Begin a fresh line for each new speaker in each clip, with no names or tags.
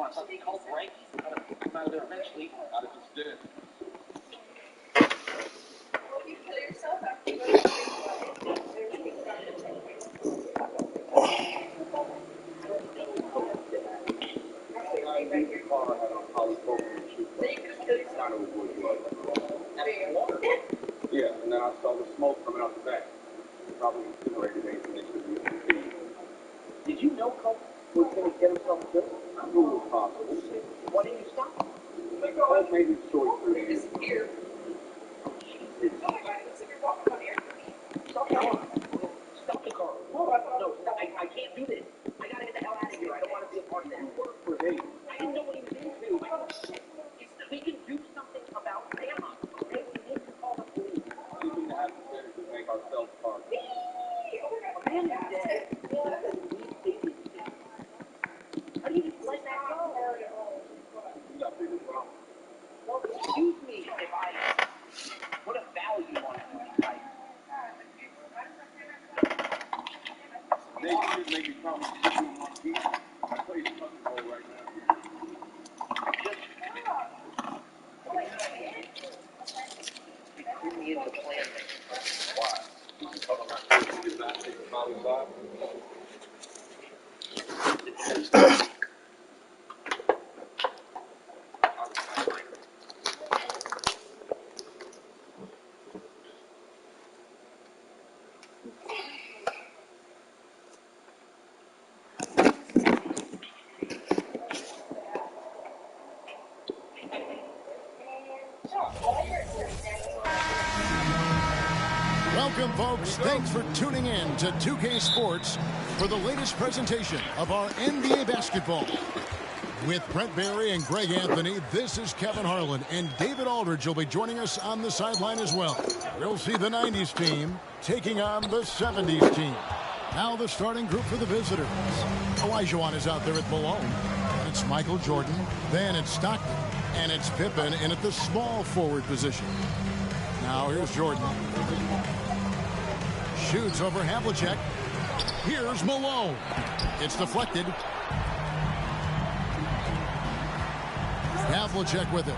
Want something called break? Come out of there eventually. Not if it's dead.
Will you kill yourself after you go to sleep?
Yeah, and then I saw the smoke coming out the back. Probably incinerated anything that should be conceived. Did you know Coke was going to get himself killed? I knew it was possible. Why didn't you stop him? Coke made his choice for you.
Disappear.
Jesus.
Oh my God, it looks like you're walking on air.
Stop the car. Stop the car. No, I can't do this. I gotta get the hell out of here. I don't want to be a part of that. You work for him. I didn't know what he was into. Oh, shit. We can do something about Bama. Okay? We need to call the police. We need to have the better to make ourselves part. Bama's dead. How do you just let that go? You got bigger problems. Well, excuse me if I put a value on it. Like, they should make me promise to put you on my feet. I tell you something right now. Put me in the plan. Why? You can tell them not to do not take the Molly's off.
Welcome, folks. Thanks for tuning in to 2K Sports for the latest presentation of our NBA basketball. With Brent Barry and Greg Anthony, this is Kevin Harlan, and David Aldridge will be joining us on the sideline as well. We'll see the 90s team taking on the 70s team. Now the starting group for the visitors. Olajuwon is out there at Malone. It's Michael Jordan. Then it's Stockton. And it's Pippen in at the small forward position. Now here's Jordan. Shoots over Havlicek. Here's Malone. It's deflected. Havlicek with it.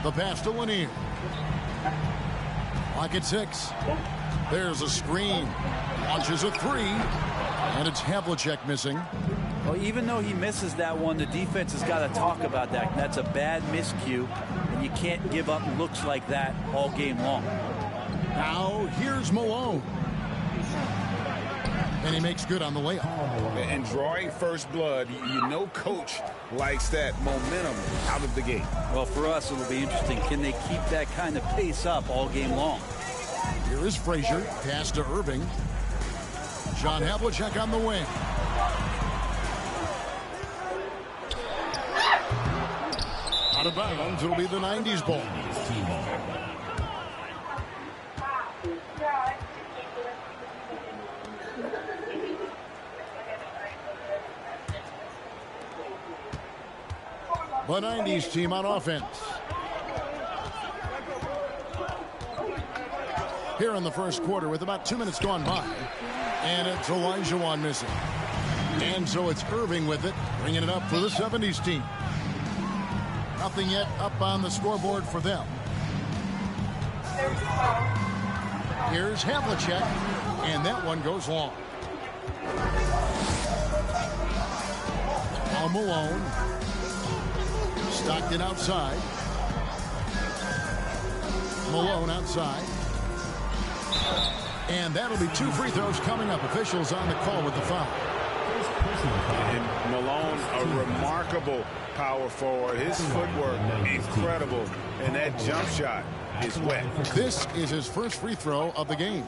The pass to Lanier. Lock at 6. There's a screen. Launches a 3. And it's Havlicek missing.
Well, even though he misses that one, the defense has got to talk about that. That's a bad miscue, and you can't give up looks like that all game long.
Now, here's Malone. And he makes good on the layup.
And drawing first blood, you know coach likes that momentum out of the gate.
Well, for us, it'll be interesting. Can they keep that kind of pace up all game long?
Here is Frazier. Pass to Irving. John Havlicek on the wing. Out of bounds, it'll be the 90s ball. The 90s team on offense. Here in the first quarter with about 2 minutes gone by. And it's Olajuwon missing. And so it's Irving with it, bringing it up for the 70s team. Nothing yet up on the scoreboard for them. Here's Havlicek, and that one goes long. Now Malone. Stockton outside. Malone outside. And that'll be 2 free throws coming up. Officials on the call with the foul.
And Malone, a remarkable power forward. His footwork, incredible. And that jump shot is wet.
This is his first free throw of the game.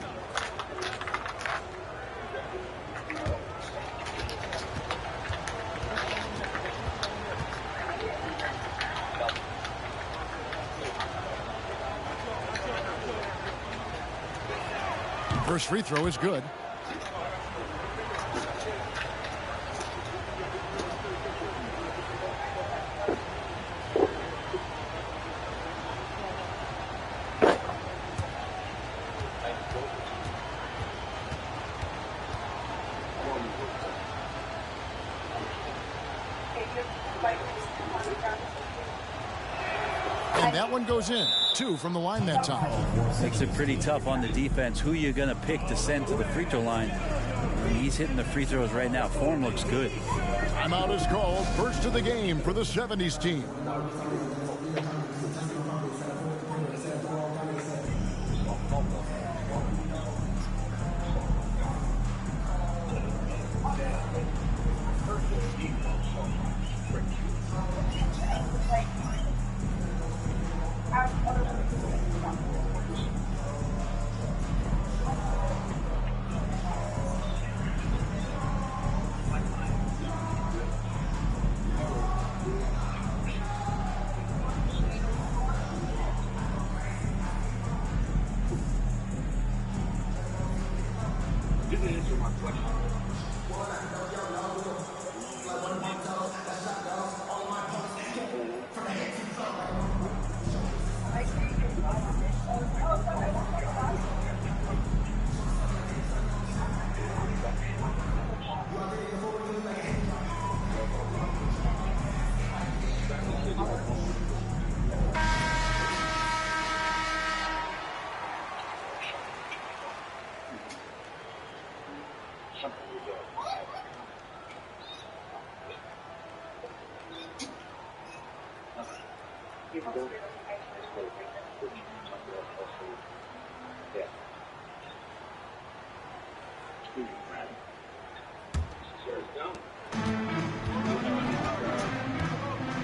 First free throw is good. And that one goes in. 2 from the line that time.
Makes it pretty tough on the defense. Who you going to pick to send to the free throw line? I mean, he's hitting the free throws right now. Form looks good.
Timeout is called. First of the game for the 70's team.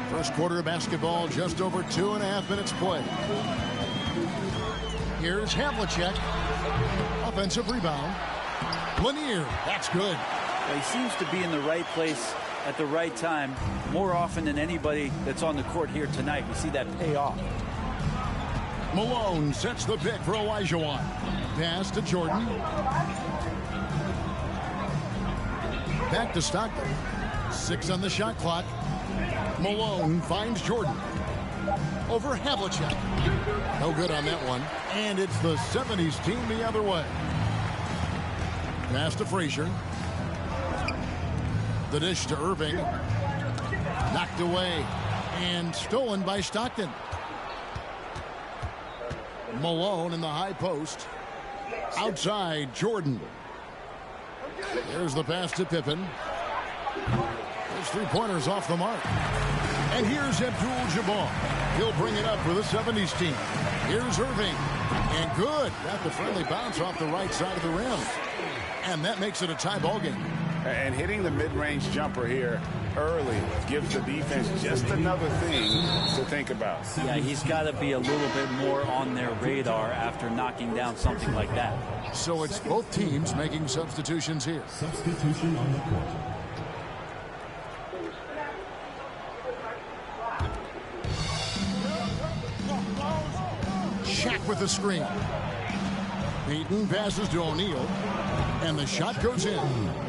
First quarter of basketball, just over 2.5 minutes play. Here's Havlicek. Offensive rebound. Lanier, that's good.
Well, he seems to be in the right place at the right time more often than anybody that's on the court here tonight. We see that pay off.
Malone sets the pick for Olajuwon. Pass to Jordan. Back to Stockton. 6 on the shot clock. Malone finds Jordan. Over Havlicek. No good on that one. And it's the 70's team the other way. Pass to Frazier. The dish to Irving. Knocked away. And stolen by Stockton. Malone in the high post. Outside, Jordan. There's the pass to Pippen. His three-pointers off the mark. And here's Abdul-Jabbar. He'll bring it up for the 70's team. Here's Irving. And good. Got the friendly bounce off the right side of the rim. And that makes it a tie ball game.
And hitting the mid-range jumper here early gives the defense just another thing to think about.
Yeah, he's got to be a little bit more on their radar after knocking down something like that.
So it's both teams making substitutions here.
Substitution on the court.
Shaq with the screen. Payton passes to O'Neal. And the shot goes in.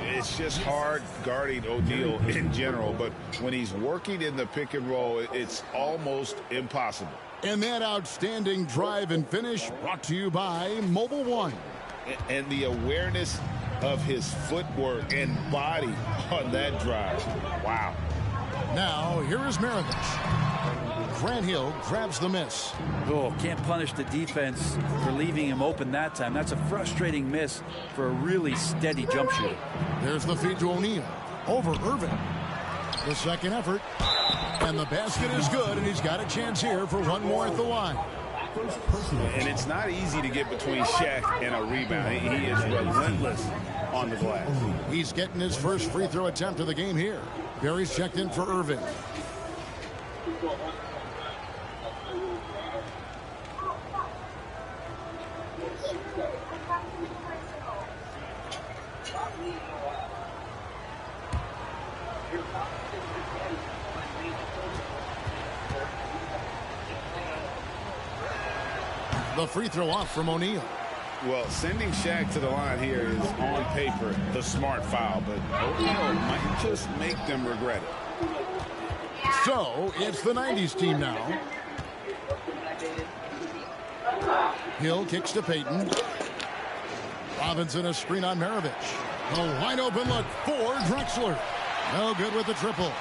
It's just hard guarding O'Neal in general, but when he's working in the pick and roll, it's almost impossible.
And that outstanding drive and finish brought to you by Mobile One.
And the awareness of his footwork and body on that drive. Wow.
Now, here is Maravich. Grant Hill grabs the miss.
Oh, can't punish the defense for leaving him open that time. That's a frustrating miss for a really steady jump shooter.
There's the feed to O'Neal. Over Irving. The second effort. And the basket is good, and he's got a chance here for one more at the line.
And it's not easy to get between Shaq and a rebound. He is relentless on the glass.
He's getting his first free throw attempt of the game here. Barry's checked in for Irving. The free throw off from O'Neal.
Well, sending Shaq to the line here is on paper the smart foul, but O'Neal might just make them regret it.
So it's the 90's team now. Hill kicks to Payton. Robinson a screen on Maravich. A wide open look for Drexler. No good with the triple.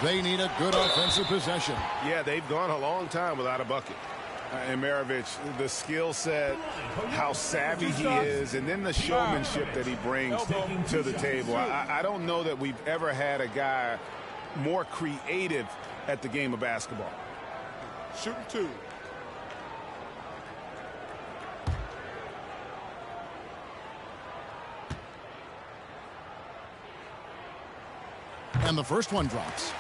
They need a good offensive possession.
Yeah, they've gone a long time without a bucket. And Maravich, the skill set, how savvy he is, and then the showmanship that he brings to the table. I don't know that we've ever had a guy more creative at the game of basketball.
Shooting two.
And the first one drops.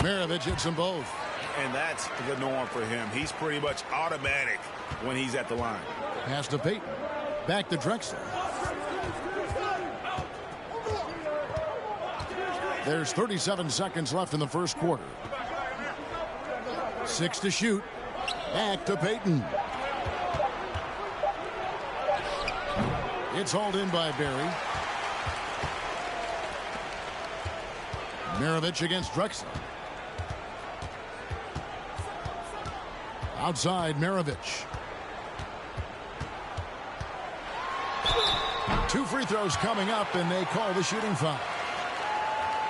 Maravich hits them both.
And that's the norm for him. He's pretty much automatic when he's at the line.
Pass to Payton. Back to Drexler. There's 37 seconds left in the first quarter. 6 to shoot. Back to Payton. It's hauled in by Barry. Maravich against Drexler. Outside, Maravich. 2 free throws coming up, and they call the shooting foul.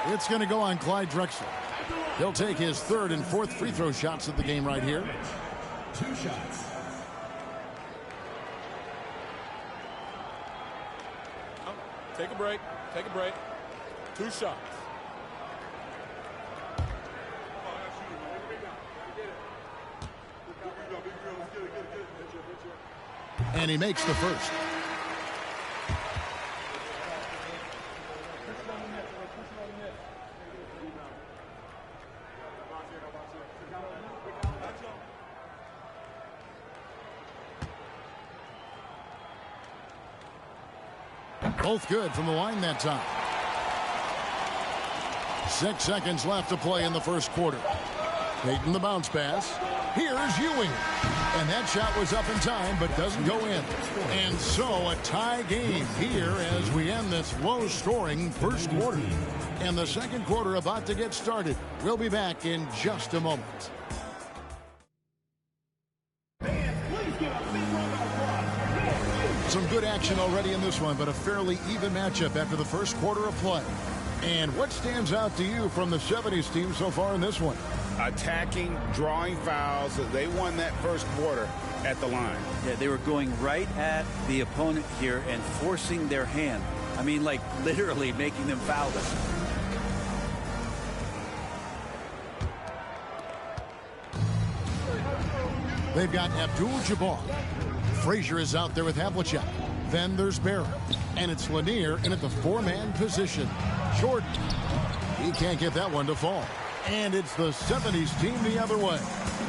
It's going to go on Clyde Drexler. He'll take his 3rd and 4th free throw shots of the game right here.
2 shots.
Take a break. Take a break. 2 shots.
And he makes the first. Both good from the line that time. 6 seconds left to play in the first quarter. Payton the bounce pass. Here's Ewing. And that shot was up in time, but doesn't go in. And so a tie game here as we end this low-scoring first quarter. And the second quarter about to get started. We'll be back in just a moment. Some good action already in this one, but a fairly even matchup after the first quarter of play. And what stands out to you from the 70's team so far in this one?
Attacking, drawing fouls. They won that first quarter at the line.
Yeah, they were going right at the opponent here and forcing their hand. I mean, like literally making them foul them.
They've got Abdul-Jabbar. Frazier is out there with Havlicek. Then there's Barrett. And it's Lanier in at the 4-man position. Jordan. He can't get that one to fall. And it's the 70's team the other way.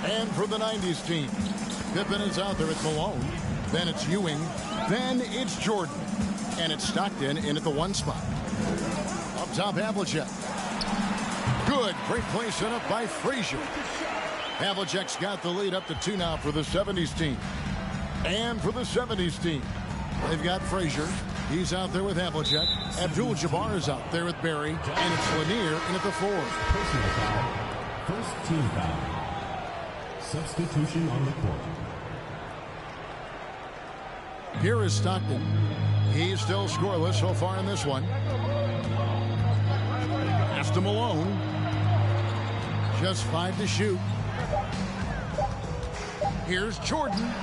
And for the 90's team, Pippen is out there at Malone. Then it's Ewing. Then it's Jordan. And it's Stockton in at the 1 spot. Up top, Havlicek. Good. Great play set up by Frazier. Havlicek's got the lead up to 2 now for the 70's team. And for the 70's team, they've got Frazier. He's out there with Havlicek. Abdul-Jabbar is out there with Barry. And it's Lanier in at the 4.
Personal foul. First team foul. Substitution on the court.
Here is Stockton. He's still scoreless so far in this one. Pass to Malone. Just 5 to shoot. Here's Jordan.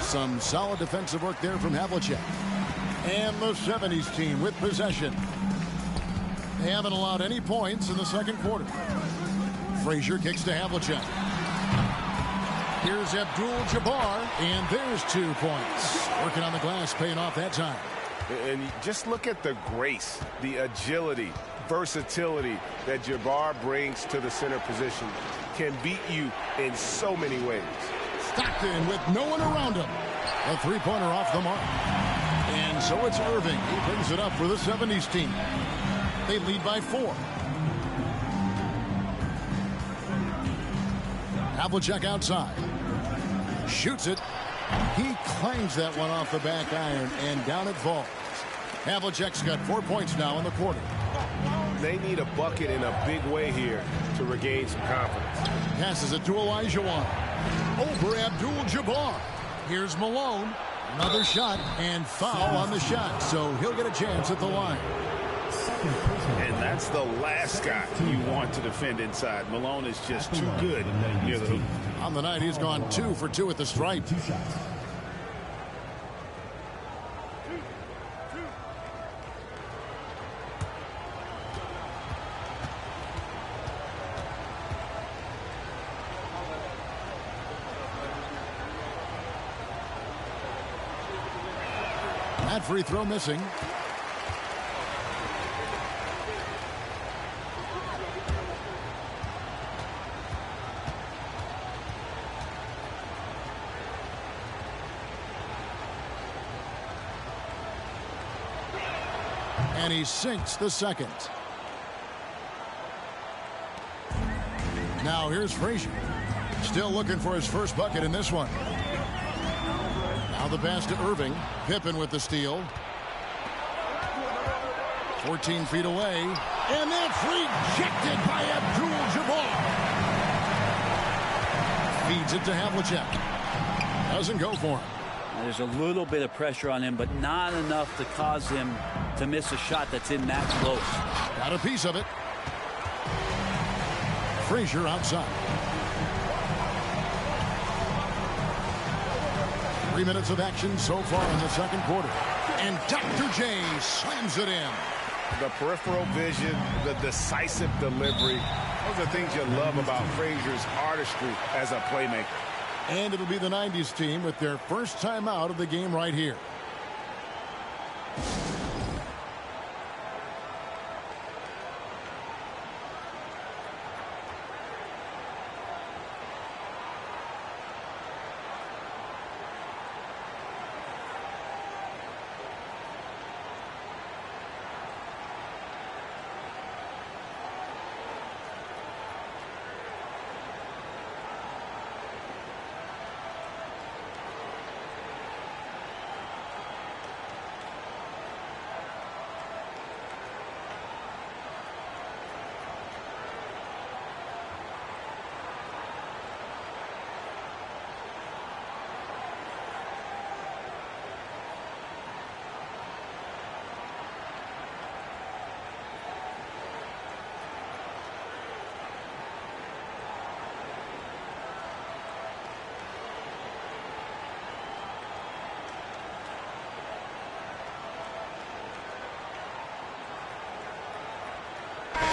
Some solid defensive work there from Havlicek. And the 70's team with possession. They haven't allowed any points in the second quarter. Frazier kicks to Havlicek. Here's Abdul-Jabbar, and there's 2 points. Working on the glass, paying off that time.
And just look at the grace, the agility, versatility that Jabbar brings to the center position. Can beat you in so many ways.
Stockton with no one around him. A 3-pointer off the mark. And so it's Irving. He brings it up for the 70's team. They lead by 4. Havlicek outside. Shoots it. He clangs that one off the back iron, and down it falls. Havlicek's got 4 points now in the quarter.
they need a bucket in a big way here to regain some confidence.
Passes it to Olajuwon. Over Abdul-Jabbar. Here's Malone. Another shot and foul on the shot, so he'll get a chance at the line.
And that's the last guy you want to defend inside. Malone is just too good near the hoop.
On the night, he's gone 2 for 2 at the stripe.
2 shots.
That free throw missing. And he sinks the second. Now here's Frazier. Still looking for his first bucket in this one. Now the pass to Irving. Pippen with the steal. 14 feet away. And that's rejected by Abdul-Jabbar. Feeds it to Havlicek. Doesn't go for him.
There's a little bit of pressure on him, but not enough to cause him to miss a shot that's in that close.
Got a piece of it. Frazier outside. 3 minutes of action so far in the second quarter. And Dr. J slams it in.
The peripheral vision, the decisive delivery. Those are things you love about Frazier's artistry as a playmaker.
And it'll be the 90's team with their first time out of the game right here.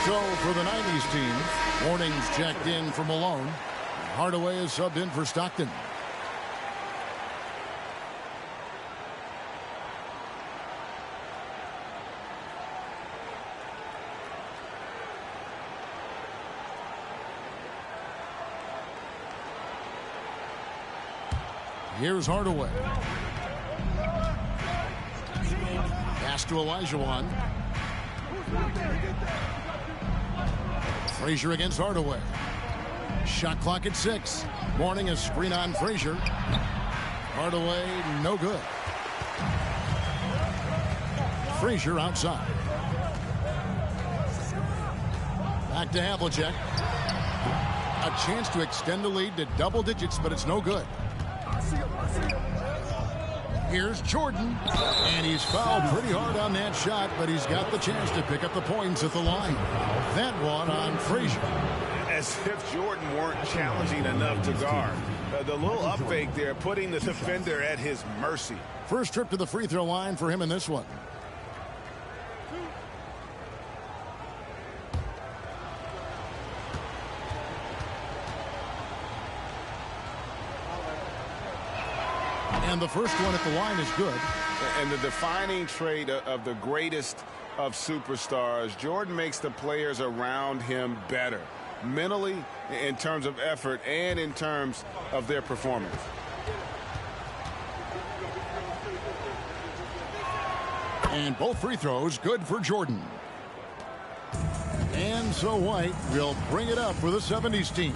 So for the 90's team, warnings checked in for Malone. Hardaway is subbed in for Stockton. Here's Hardaway. Pass to Olajuwon. Frazier against Hardaway. Shot clock at 6. Morning a screen on Frazier. Hardaway, no good. Frazier outside. Back to Havlicek. A chance to extend the lead to double digits, but it's no good. Here's Jordan. And he's fouled pretty hard on that shot, but he's got the chance to pick up the points at the line. That one on Frazier.
As if Jordan weren't challenging enough to guard. The little up fake there, putting the defender at his mercy.
First trip to the free throw line for him in this one. And the first one at the line is good.
And the defining trait of the greatest of superstars, Jordan makes the players around him better. Mentally, in terms of effort, and in terms of their performance.
And both free throws good for Jordan. And so White will bring it up for the 70's team.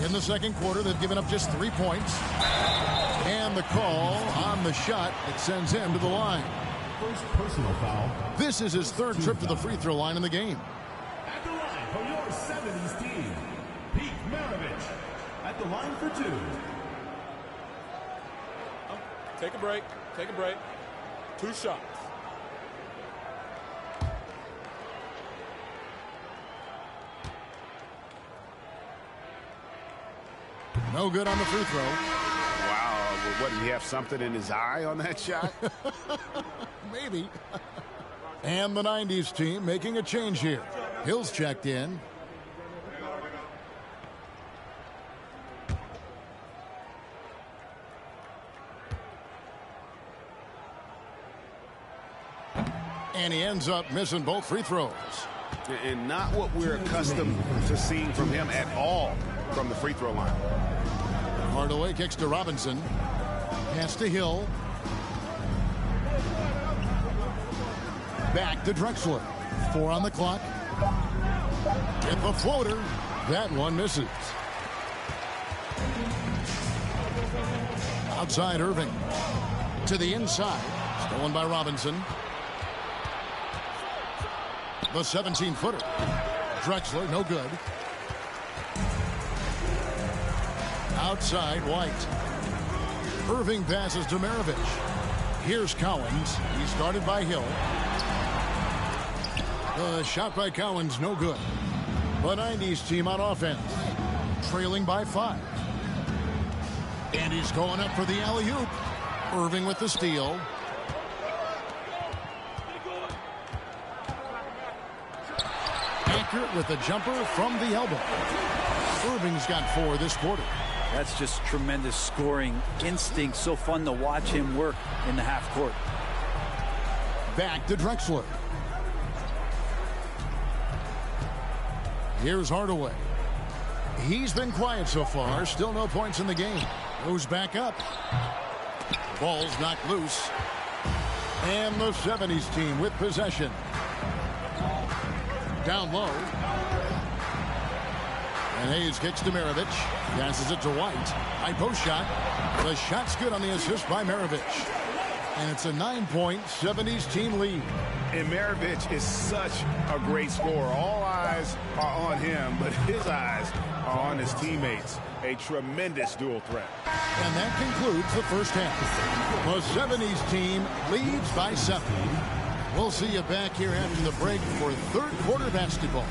In the second quarter, they've given up just 3 points. And the call on the shot that sends him to the line.
first personal foul.
This is his third trip to the free throw line in the game.
At the line for your 70's team, Pete Maravich. At the line for 2.
Take a break. Take a break. 2 shots.
No good on the free throw.
Wow, what, did he have something in his eye on that shot?
Maybe. And the 90's team making a change here. Hill's checked in. And he ends up missing both free throws.
And not what we're accustomed to seeing from him at all from the free throw line.
Hardaway kicks to Robinson. Pass to Hill. Back to Drexler. 4 on the clock. Get the floater. That one misses. Outside Irving. To the inside. Stolen by Robinson. The 17-footer. Drexler, no good. Outside, White. Irving passes to Maravich. Here's Cowens. He started by Hill. The shot by Cowens, no good. The 90's team on offense. Trailing by 5. And he's going up for the alley-oop. Irving with the steal. Accurate with the jumper from the elbow. Irving's got 4 this quarter.
That's just tremendous scoring instinct. So fun to watch him work in the half court.
Back to Drexler. Here's Hardaway. He's been quiet so far. Still no points in the game. Goes back up. Ball's knocked loose. And the 70's team with possession. Down low. And Hayes kicks to Maravich. Passes it to White. High post shot. The shot's good on the assist by Maravich. And it's a 9-point 70's team lead.
And Maravich is such a great scorer. All eyes are on him, but his eyes are on his teammates. A tremendous dual threat.
And that concludes the first half. The 70's team leads by 7. We'll see you back here after the break for third quarter basketball.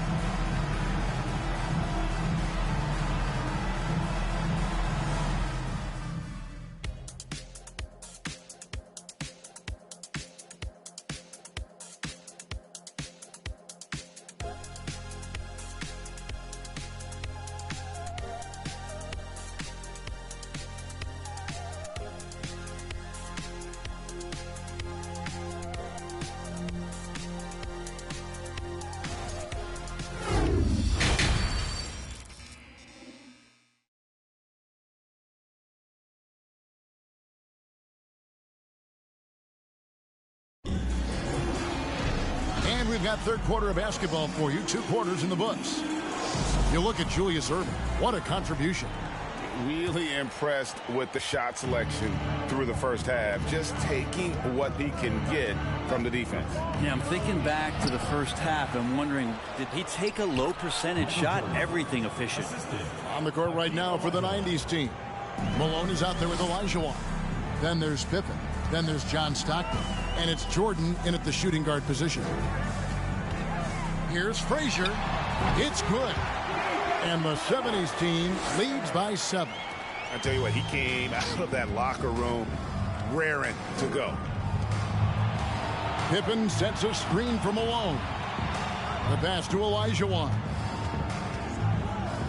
And we've got third quarter of basketball for you. 2 quarters in the books. You look at Julius Irving. What a contribution.
Really impressed with the shot selection through the first half. Just taking what he can get from the defense.
Yeah, I'm thinking back to the first half and wondering, did he take a low percentage shot? Everything efficient.
On the court right now for the 90's team. Malone is out there with Olajuwon. Then there's Pippen. Then there's John Stockton. And it's Jordan in at the shooting guard position. Here's Frazier. It's good. And the 70's team leads by 7.
I tell you what, he came out of that locker room raring to go.
Pippen sets a screen for Malone. The pass to Olajuwon.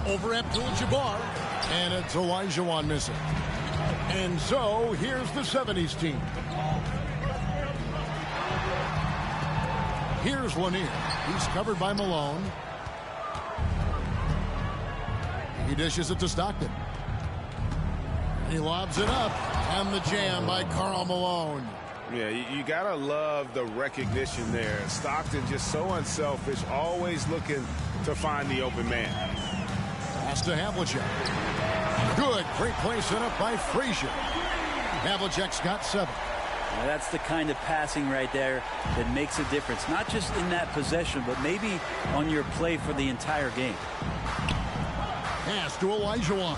Over Abdul-Jabbar. And it's Olajuwon missing. And so, here's the 70's team. Here's Lanier. He's covered by Malone. He dishes it to Stockton. He lobs it up. And the jam by Karl Malone.
Yeah, you got to love the recognition there. Stockton just so unselfish, always looking to find the open man.
Pass to Havlicek. Good. Great play set up by Frazier. Havlicek's got 7.
Now, that's the kind of passing right there that makes a difference, not just in that possession, but maybe on your play for the entire game.
Pass to Olajuwon.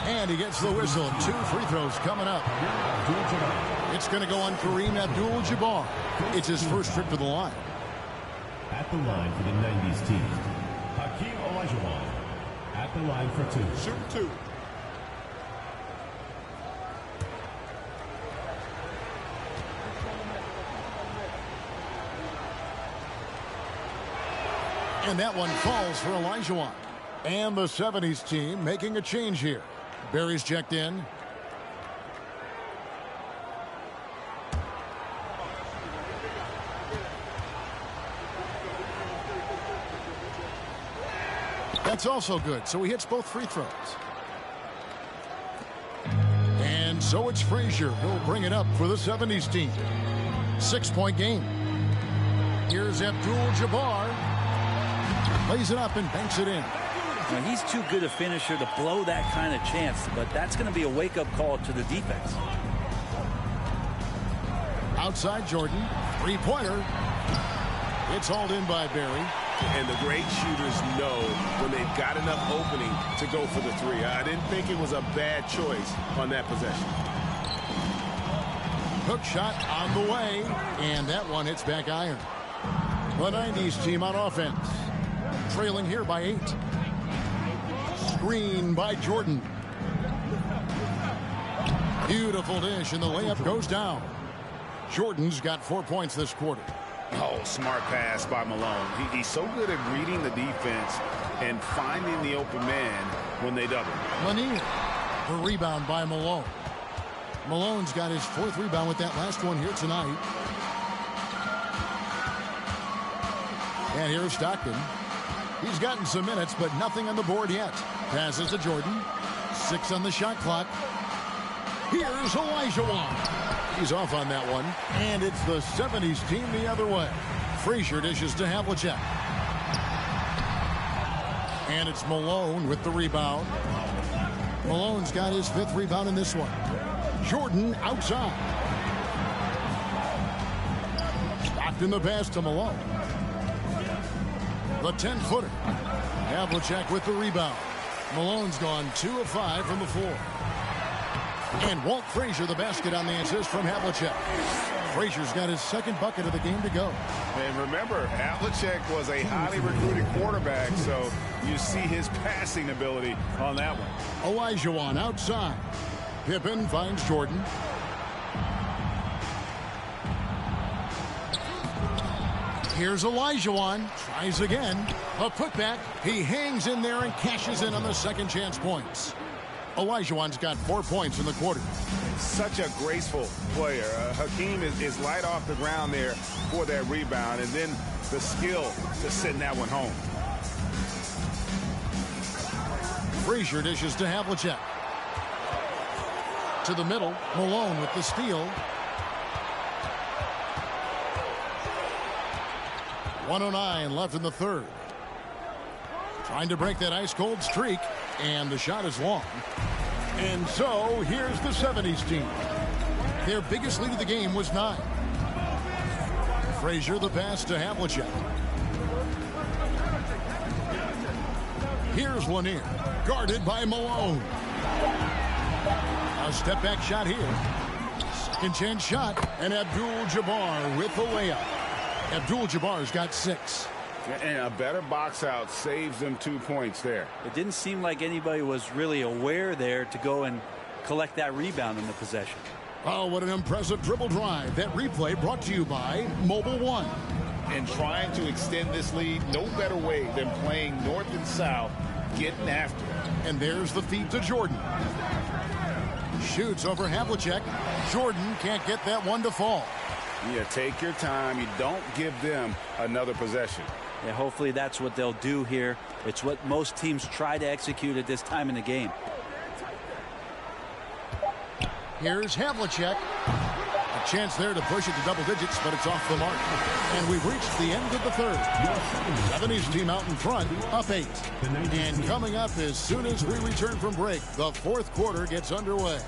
And he gets the whistle. 2 free throws coming up. It's going to go on Kareem Abdul-Jabbar. It's his first trip to the line.
At the line for the 90's team, Hakeem Olajuwon. At the line for 2.
Shoot 2.
And that one falls for Olajuwon. And the 70's team making a change here. Barry's checked in. That's also good, so he hits both free throws. And so it's Frazier who'll bring it up for the 70's team. 6-point game. Here's Abdul-Jabbar. Plays it up and banks it in.
Now, he's too good a finisher to blow that kind of chance, but that's going to be a wake-up call to the defense.
Outside Jordan. Three-pointer. It's hauled in by Barry.
And the great shooters know when they've got enough opening to go for the 3. I didn't think it was a bad choice on that possession.
Hook shot on the way, and that one hits back iron. The 90's team on offense. Trailing here by 8. Screen by Jordan. Beautiful dish, and the layup goes down. Jordan's got 4 points this quarter.
Oh, smart pass by Malone. He's so good at reading the defense and finding the open man when they double.
Lanier. The rebound by Malone. Malone's got his 4th rebound with that last one here tonight. And here's Stockton. He's gotten some minutes, but nothing on the board yet. Passes to Jordan. 6 on the shot clock. Here's Olajuwon. He's off on that one. And it's the 70's team the other way. Frazier dishes to Havlicek. And it's Malone with the rebound. Malone's got his 5th rebound in this one. Jordan outside. Stockton the pass to Malone. The 10-footer. Havlicek with the rebound. Malone's gone 2 of 5 from the floor. And Walt Frazier the basket on the assist from Havlicek. Frazier's got his 2nd bucket of the game to go.
And remember, Havlicek was a highly recruited quarterback, so you see his passing ability on that one.
Olajuwon outside. Pippen finds Jordan. Here's Olajuwon. Tries again. A putback. He hangs in there and cashes in on the second chance points. Olajuwon's got 4 points in the quarter.
Such a graceful player. Hakeem is light off the ground there for that rebound, and then the skill to send that one home.
Frazier dishes to Havlicek. To the middle. Malone with the steal. 1:09 left in the 3rd. Trying to break that ice-cold streak, and the shot is long. And so, here's the 70's team. Their biggest lead of the game was 9. Frazier the pass to Havlicek. Here's Lanier, guarded by Malone. A step-back shot here. Second chance shot, and Abdul-Jabbar with the layup. Abdul-Jabbar's got 6.
And a better box out saves them 2 points there.
It didn't seem like anybody was really aware there to go and collect that rebound in the possession.
Oh, what an impressive dribble drive. That replay brought to you by Mobile One.
And trying to extend this lead, no better way than playing north and south, getting after it.
And there's the feed to Jordan. Shoots over Havlicek. Jordan can't get that one to fall.
Yeah, take your time. You don't give them another possession.
Yeah, hopefully that's what they'll do here. It's what most teams try to execute at this time in the game.
Here's Havlicek. A chance there to push it to double digits, but it's off the mark. And we've reached the end of the 3rd. 70's team out in front, up 8. And coming up as soon as we return from break, the 4th quarter gets underway.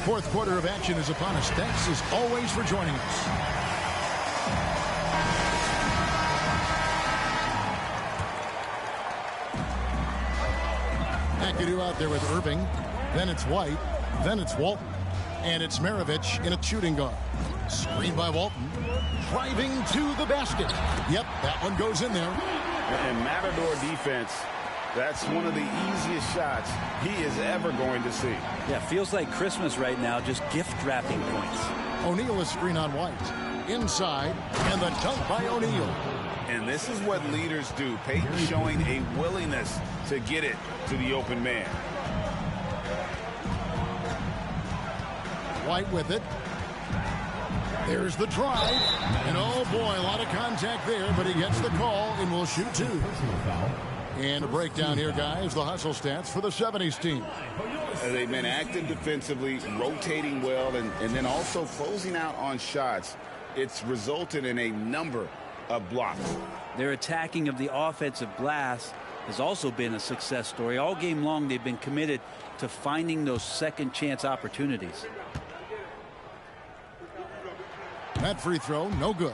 Fourth quarter of action is upon us. Thanks as always for joining us. McAdoo out there with Irving. Then it's White. Then it's Walton. And it's Maravich in a shooting guard. Screen by Walton. Driving to the basket. Yep, that one goes in there.
And Matador defense, that's one of the easiest shots he is ever going to see.
Yeah, feels like Christmas right now, just gift wrapping points.
O'Neal is screen on White. Inside, and the dunk by O'Neal.
And this is what leaders do. Peyton showing a willingness to get it to the open man.
White with it. There's the drive. And oh boy, a lot of contact there, but he gets the call and will shoot two. And a breakdown here, guys. The hustle stats for the 70's team.
They've been active defensively, rotating well, and then also closing out on shots. It's resulted in a number of blocks.
Their attacking of the offensive glass has also been a success story. All game long, they've been committed to finding those second chance opportunities.
That free throw, no good.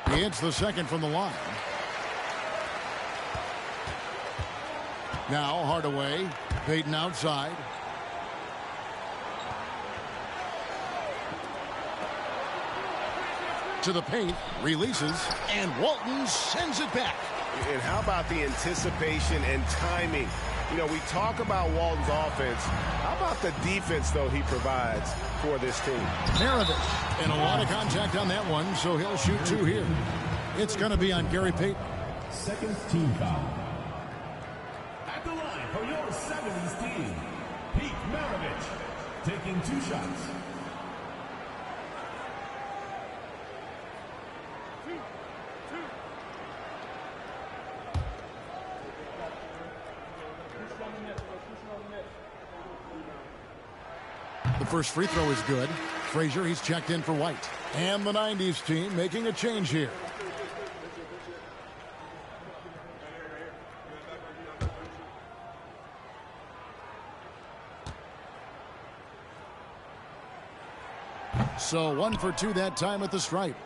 He hits the second from the line. Now Hardaway, Peyton outside. To the paint, releases, and Walton sends it back.
And how about the anticipation and timing? You know, we talk about Walton's offense. How about the defense, though, he provides for this team?
Maravich, and a lot of contact on that one, so he'll shoot two here. It's going to be on Gary Payton.
Second team foul. At the line for your 70's team, Pete Maravich, taking two shots.
The first free throw is good. Frazier, he's checked in for White. And the 90's team making a change here. So 1 for 2 that time at the stripe.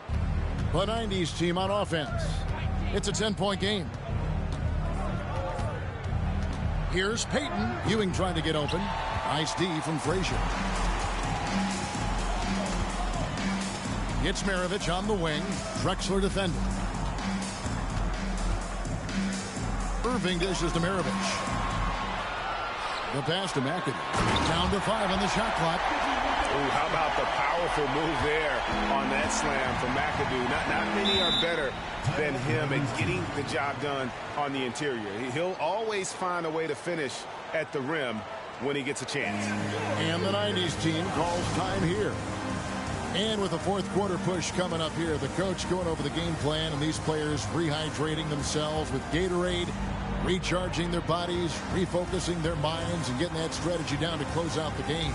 The 90's team on offense. It's a 10-point game. Here's Peyton. Ewing trying to get open. Nice D from Frazier. It's Maravich on the wing. Drexler defending. Irving dishes to Maravich. The pass to McAdoo. Down to 5 on the shot clock.
Ooh, how about the powerful move there on that slam from McAdoo? Not many are better than him at getting the job done on the interior. He'll always find a way to finish at the rim when he gets a chance.
And the 90's team calls time here. And with the fourth quarter push coming up here, the coach going over the game plan and these players rehydrating themselves with Gatorade, recharging their bodies, refocusing their minds, and getting that strategy down to close out the game.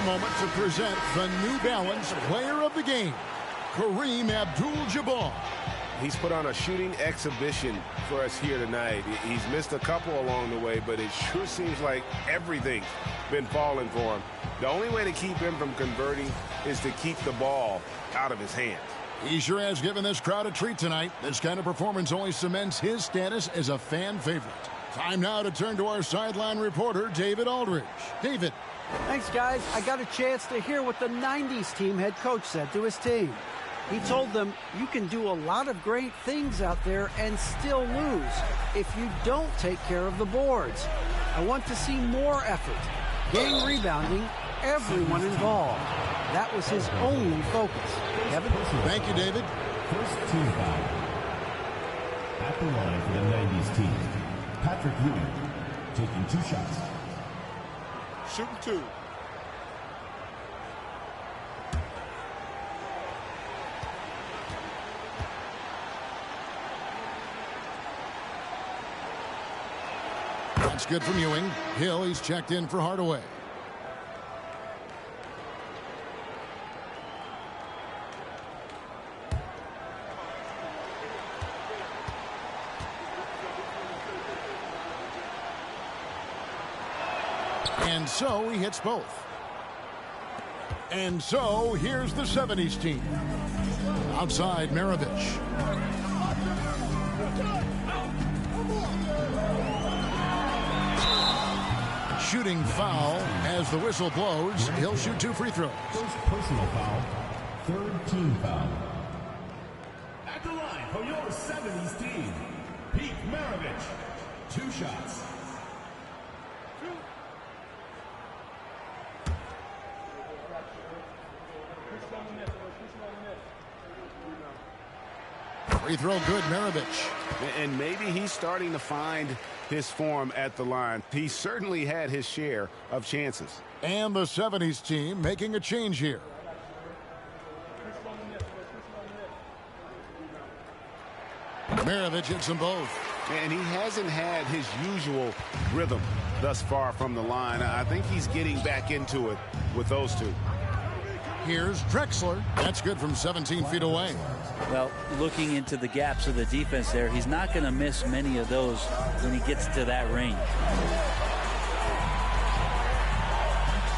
Moment to present the New Balance Player of the Game, Kareem Abdul-Jabbar.
He's put on a shooting exhibition for us here tonight. He's missed a couple along the way, but it sure seems like everything's been falling for him. The only way to keep him from converting is to keep the ball out of his hands.
He sure has given this crowd a treat tonight. This kind of performance only cements his status as a fan favorite. Time now to turn to our sideline reporter, David Aldridge. David.
Thanks, guys. I got a chance to hear what the 90s team head coach said to his team. He told them, you can do a lot of great things out there and still lose if you don't take care of the boards. I want to see more effort, gang rebounding, everyone involved. That was his only focus. Kevin?
Thank you, David.
First team foul. At the line for the 90s team, Patrick Ewing taking 2 shots.
Shooting 2.
That's good from Ewing. Hill, he's checked in for Hardaway. And so he hits both. And so here's the 70s team. Outside, Maravich. Shooting foul as the whistle blows. He'll shoot 2 free throws.
First personal foul, 3rd team foul. At the line for your 70s team, Pete Maravich, 2 shots.
Free throw good, Maravich.
And maybe he's starting to find his form at the line. He certainly had his share of chances.
And the 70s team making a change here. Maravich hits them both.
And he hasn't had his usual rhythm thus far from the line. I think he's getting back into it with those two.
Here's Drexler. That's good from 17 feet away.
Well, looking into the gaps of the defense there, he's not going to miss many of those when he gets to that range.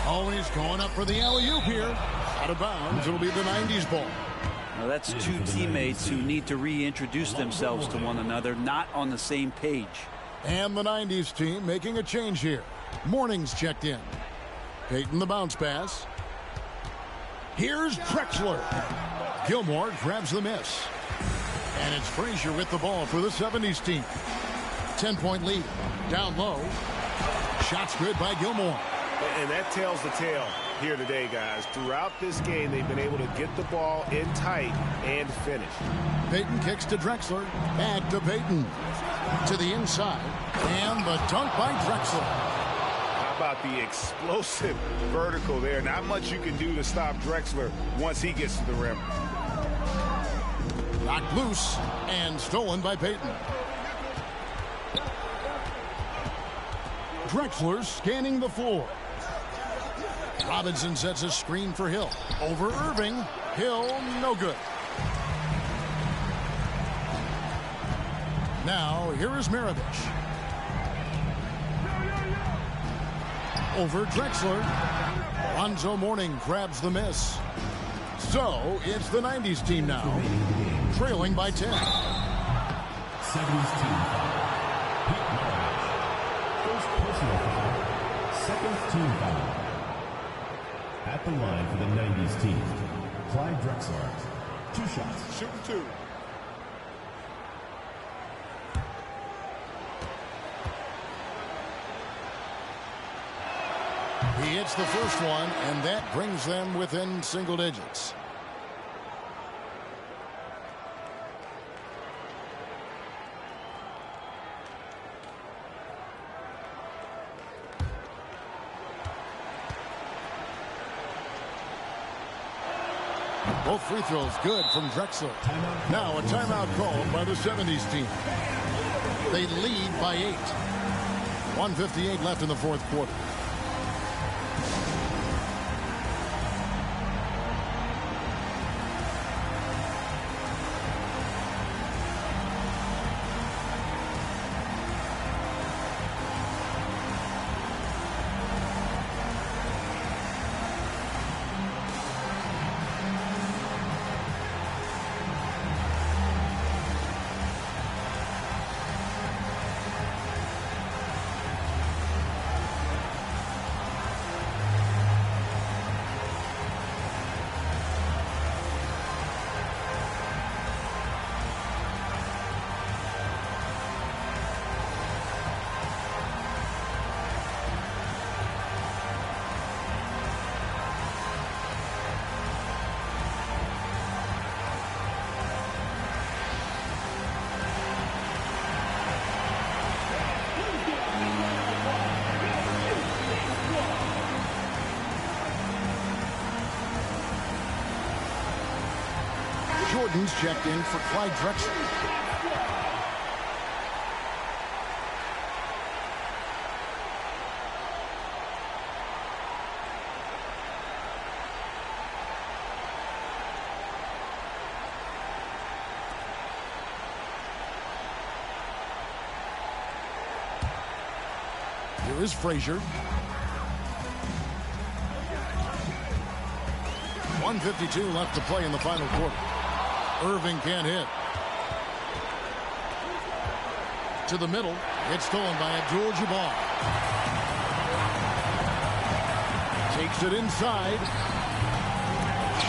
Always going up for the alley-oop here. Out of bounds. It'll be the 90s ball.
Now that's 2 teammates who need to reintroduce themselves to one another, not on the same page.
And the 90s team making a change here. Morning's checked in. Payton the bounce pass. Here's Drexler. Gilmore grabs the miss. And it's Frazier with the ball for the 70s team. 10-point lead. Down low. Shots good by Gilmore.
And that tells the tale here today, guys. Throughout this game, they've been able to get the ball in tight and finish.
Payton kicks to Drexler. Back to Payton. To the inside. And the dunk by Drexler.
How about the explosive vertical there? Not much you can do to stop Drexler once he gets to the rim.
Knocked loose and stolen by Payton. Drexler scanning the floor. Robinson sets a screen for Hill. Over Irving. Hill, no good. Now, here is Maravich. Over Drexler. Alonzo Mourning grabs the miss. So, it's the 90s team now, trailing by 10.
70s team foul. Pete Maravich. First personal foul, 2nd team foul. At the line for the 90s team, Clyde Drexler, 2 shots.
Shooting 2.
He hits the first one, and that brings them within single digits. Both free throws good from Drexler. Now a timeout called by the 70s team. They lead by 8. 1:58 left in the 4th quarter. Jordan's checked in for Clyde Drexler. Here is Frazier. 1:52 left to play in the final quarter. Irving can't hit. To the middle. It's stolen by Abdul-Jabbar. Takes it inside.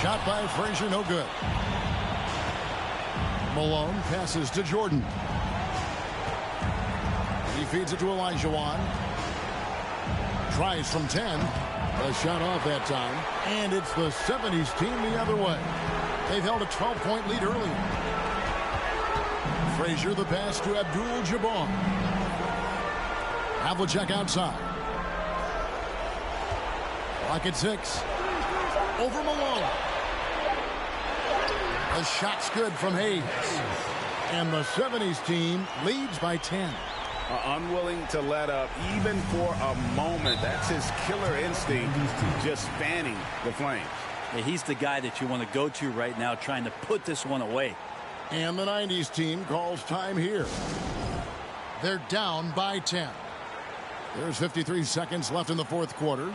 Shot by Frazier, no good. Malone passes to Jordan. He feeds it to Olajuwon. Tries from 10. A shot off that time. And it's the 70's team the other way. They've held a 12-point lead early. Frazier the pass to Abdul-Jabbar. Havlicek outside. Clock at 6. Over Malone. The shot's good from Hayes. And the 70's team leads by 10.
Unwilling to let up even for a moment. That's his killer instinct, just fanning the flames.
Yeah, he's the guy that you want to go to right now, trying to put this one away.
And the 90's team calls time here. They're down by 10. There's 53 seconds left in the fourth quarter.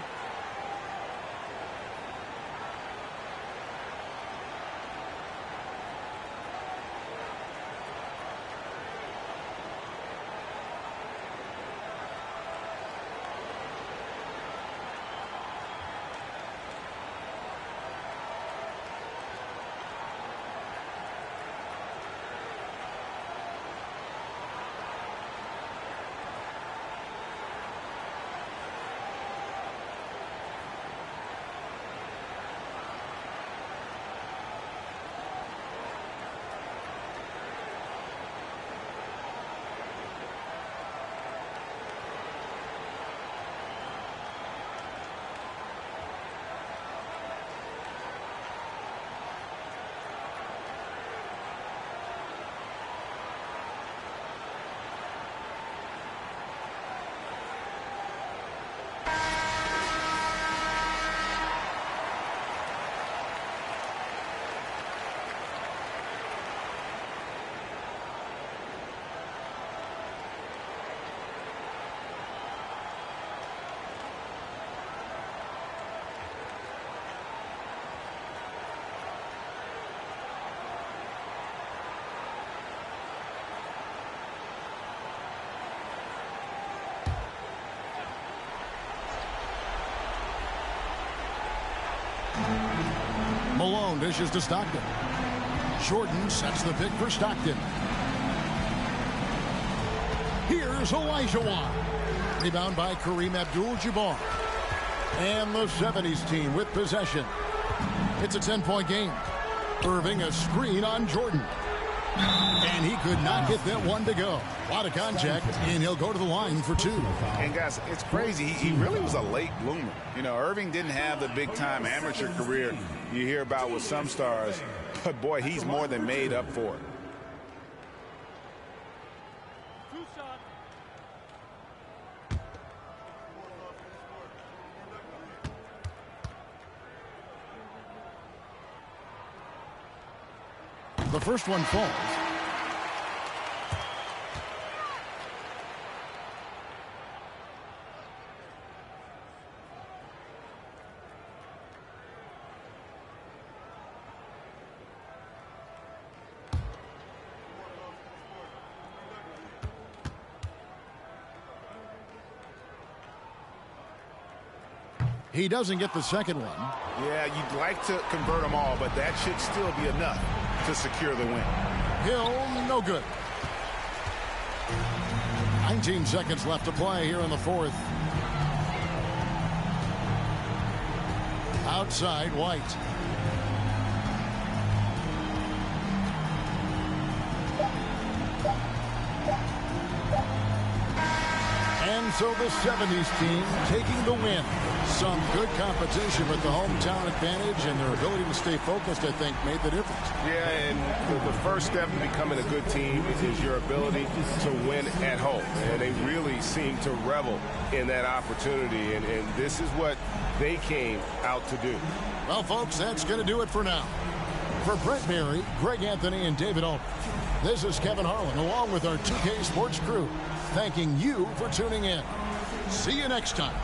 Malone dishes to Stockton. Jordan sets the pick for Stockton. Here's Olajuwon. Rebound by Kareem Abdul-Jabbar. And the 70's team with possession. It's a 10-point game. Irving a screen on Jordan. And he could not get that one to go. A lot of contact, and he'll go to the line for 2.
And guys, it's crazy. He really was a late bloomer. You know, Irving didn't have the big-time amateur career you hear about with some stars. But, boy, he's more than made up for it.
The first one falls. He doesn't get the second one.
Yeah, you'd like to convert them all, but that should still be enough to secure the win.
Hill, no good. 19 seconds left to play here in the fourth. Outside, White. And And so the 70's team taking the win. Some good competition with the hometown advantage, and their ability to stay focused, I think, made the difference.
Yeah, and the first step in becoming a good team is your ability to win at home. And they really seem to revel in that opportunity, and this is what they came out to do.
Well, folks, that's going to do it for now. For Brent Barry, Greg Anthony, and David Aldridge, this is Kevin Harlan, along with our 2K Sports crew, thanking you for tuning in. See you next time.